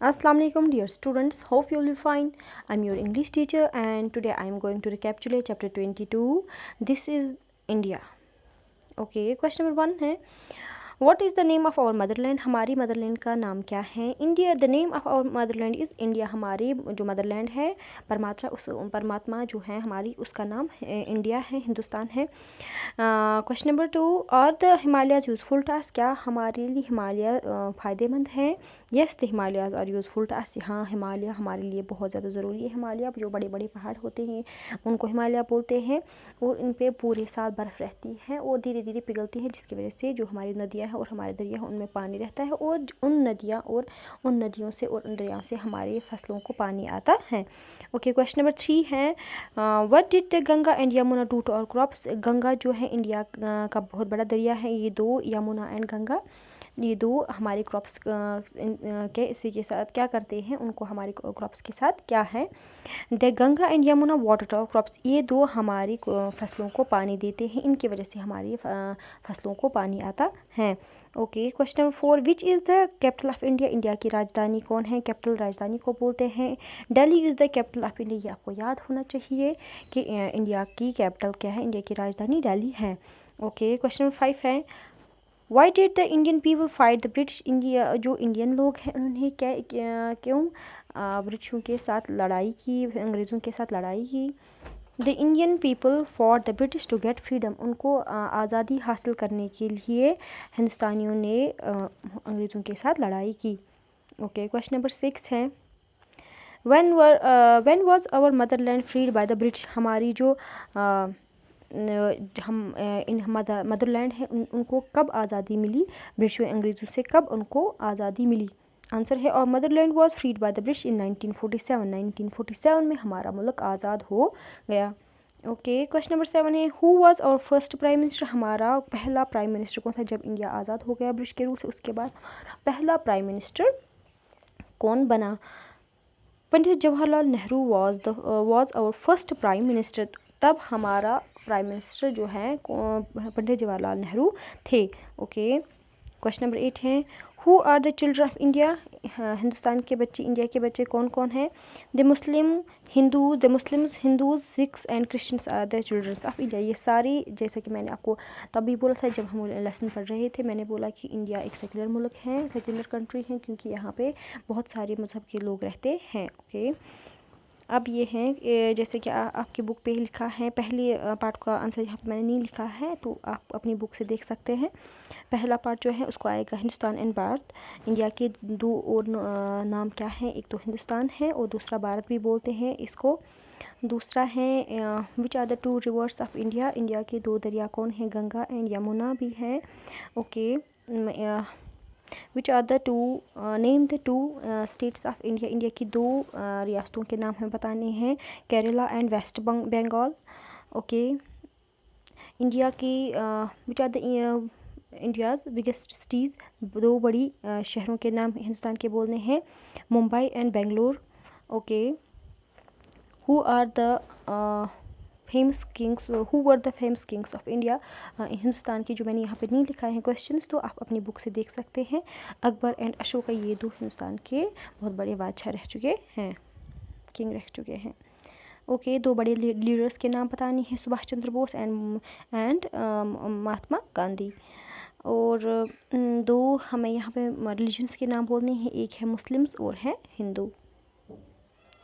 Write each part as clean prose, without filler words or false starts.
Assalamu alaikum dear students, hope you will be fine. I'm your English teacher and today I am going to recapitulate chapter 22. This is India. Okay, question number 1 है What is the name of our motherland? हमारी motherland का नाम क्या है? India. The name of our motherland is India. हमारी जो Motherland है परमात्मा जो है हमारी उसका नाम इंडिया है, हिंदुस्तान है. Question number 2 are the Himalayas useful to us? क्या हमारे लिए हिमालय फ़ायदेमंद है? Yes the Himalayas are useful to us. हाँ, हिमालय हमारे लिए बहुत ज़्यादा ज़रूरी है. हिमालय जो बड़े बड़े पहाड़ होते हैं उनको हिमालय बोलते हैं और इन पर पूरे साल बर्फ़ रहती है और धीरे धीरे पिघलती है, जिसकी वजह से जो हमारी नदियाँ है और हमारे दरिया है उनमें पानी रहता है और उन नदियों से और उन दरियाओं से हमारी फसलों को पानी आता है. ओके, क्वेश्चन नंबर 3 है what did the Ganga and Yamuna do to our crops? Ganga जो है इंडिया का बहुत बड़ा दरिया है. ये दो, यमुना एंड गंगा, ये दो हमारे क्रॉप्स के इसी के साथ क्या करते हैं, उनको हमारे क्रॉप्स के साथ क्या है. The Ganga and Yamuna water our crops. ये दो हमारी फसलों को पानी देते हैं, इनकी वजह से हमारी फसलों को पानी आता है. Okay, question number 4 which is the capital of India? India की राजधानी कौन है? कैपिटल राजधानी को बोलते हैं Delhi is the capital of India. ये आपको याद होना चाहिए कि इंडिया की कैपिटल क्या है, इंडिया की राजधानी दिल्ली है. ओके, क्वेश्चन नंबर 5 है why did the Indian people fight the British? India जो इंडियन लोग हैं उन्होंने क्यों ब्रिटिशों के साथ लड़ाई की, अंग्रेज़ों के साथ लड़ाई की. The Indian people for the British to get freedom. उनको आज़ादी हासिल करने के लिए हिंदुस्तानियों ने अंग्रेज़ों के साथ लड़ाई की. ओके, क्वेश्चन नंबर 6 है when was our motherland freed by the British? हमारी जो मदरलैंड है उनको कब आज़ादी मिली? ब्रिटिश अंग्रेज़ों से कब उनको आज़ादी मिली? आंसर है our motherland was freed by the British in 1947. 1947 में हमारा मुल्क आज़ाद हो गया. ओके, क्वेश्चन नंबर 7 है who was our first prime minister? हमारा पहला प्राइम मिनिस्टर कौन था जब इंडिया आज़ाद हो गया ब्रिटिश के रूल से? उसके बाद पहला प्राइम मिनिस्टर कौन बना? Pandit Jawaharlal Nehru was our first prime minister. तब हमारा प्राइम मिनिस्टर जो है पंडित जवाहरलाल नेहरू थे. ओके, क्वेश्चन नंबर 8 है who are the children of India? Hindustan के बच्चे, इंडिया के बच्चे कौन कौन हैं? The Muslims, Hindus, Sikhs and Christians are the childrens of India. ये सारी, जैसे कि मैंने आपको तभी बोला था जब हम लेसन पढ़ रहे थे, मैंने बोला कि इंडिया एक सेकुलर मुल्क है, सेकुलर कंट्री है, क्योंकि यहाँ पे बहुत सारे मज़हब के लोग रहते हैं. ओके, अब ये हैं जैसे कि आपकी बुक पे लिखा है, पहले पार्ट का आंसर यहाँ पे मैंने नहीं लिखा है तो आप अपनी बुक से देख सकते हैं. पहला पार्ट जो है उसको आएगा हिंदुस्तान एंड भारत. इंडिया के दो और नाम क्या हैं? एक तो हिंदुस्तान है और दूसरा भारत भी बोलते हैं इसको. दूसरा है which are the two rivers of India? India के दो दरिया कौन है? गंगा एंड यमुना भी है. Okay, which are the two name the two states of India? India की दो रियासतों के नाम हमें बताने हैं, Kerala and West Bengal. Okay, India की which are the India's biggest cities? दो बड़ी शहरों के नाम हिंदुस्तान के बोलने हैं, Mumbai and Bangalore. Okay, who are the famous kings, who were the famous kings of India? Hindustan की जो मैंने यहाँ पे नहीं लिखा है क्वेश्चंस, तो आप अपनी बुक से देख सकते हैं. अकबर एंड अशोका, ये दो हिंदुस्तान के बहुत बड़े बादशाह रह चुके हैं, किंग रह चुके हैं. ओके, दो बड़े लीडर्स के नाम बताने हैं, सुभाष चंद्र बोस एंड महात्मा गांधी. और दो हमें यहाँ पे रिलीजन्स के नाम बोलने हैं, एक है मुस्लिम्स और है हिंदू.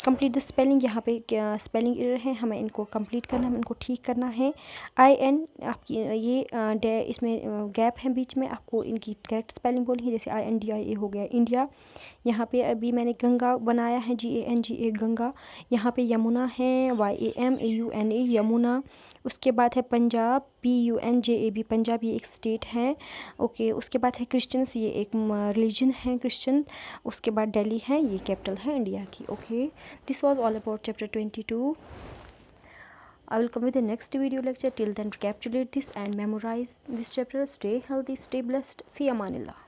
कंप्लीट द स्पेलिंग, यहाँ पे क्या स्पेलिंग एरर है, हमें इनको कंप्लीट करना है, हमें इनको ठीक करना है. IN आपकी ये इसमें गैप है बीच में, आपको इनकी करेक्ट स्पेलिंग बोलनी है. जैसे INDIA हो गया इंडिया. यहाँ पे अभी मैंने गंगा बनाया है, GANGA गंगा. यहाँ पे यमुना है, YAMAUNA यमुना. उसके बाद है पंजाब, PUNJAB पंजाब, ये एक स्टेट है. ओके, उसके बाद है क्रिश्चियंस, ये एक रिलीजन है क्रिश्चियन. उसके बाद दिल्ली है, ये कैपिटल है इंडिया की. Okay, this was all about chapter 22. I will come with the next video lecture. Till then, recapitulate this and memorize this chapter. Stay healthy, stay blessed. Fi amanillah.